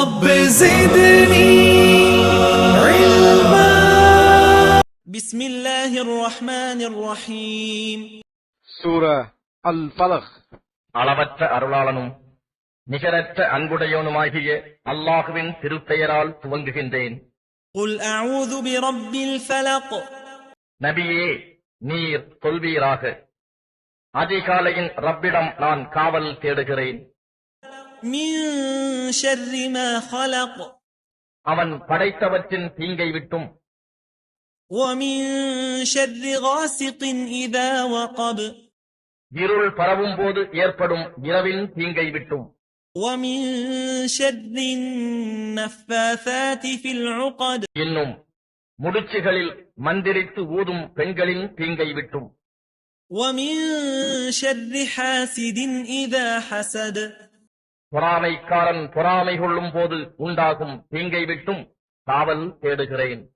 رب زدني علما. بسم الله الرحمن الرحيم. சூரா அல் ஃபலக். அளவற்ற அருளாளனும் நிகரற்ற அன்புடையவனுமாகிய அல்லாஹுவின் திருப்பெயரால் துவங்குகின்றேன். قل أعوذ برب الفلق. நபியே, நீர் சொல்வீராக, அதிகாலையின் ரப்பிடம் நான் காவல் தேடுகிறேன். من شر ما خلق. அவன் படைத்தவற்றின் தீங்கை விட்டும், ومن شر غاسق إذا وقب. இருள் பரவும் போது ஏற்படும் இரவின் தீங்கை விட்டும், ومن شر النفاثات في العقد. இன்னும் முடிச்சுகளில் மந்திரித்து ஊதும் பெண்களின் தீங்கை விட்டும், ومن شر حاسد إذا حسد. பொறாமைக்காரன் பொறாமை கொள்ளும் போது உண்டாகும் தீங்கை விட்டும் காவல் தேடுகிறேன்.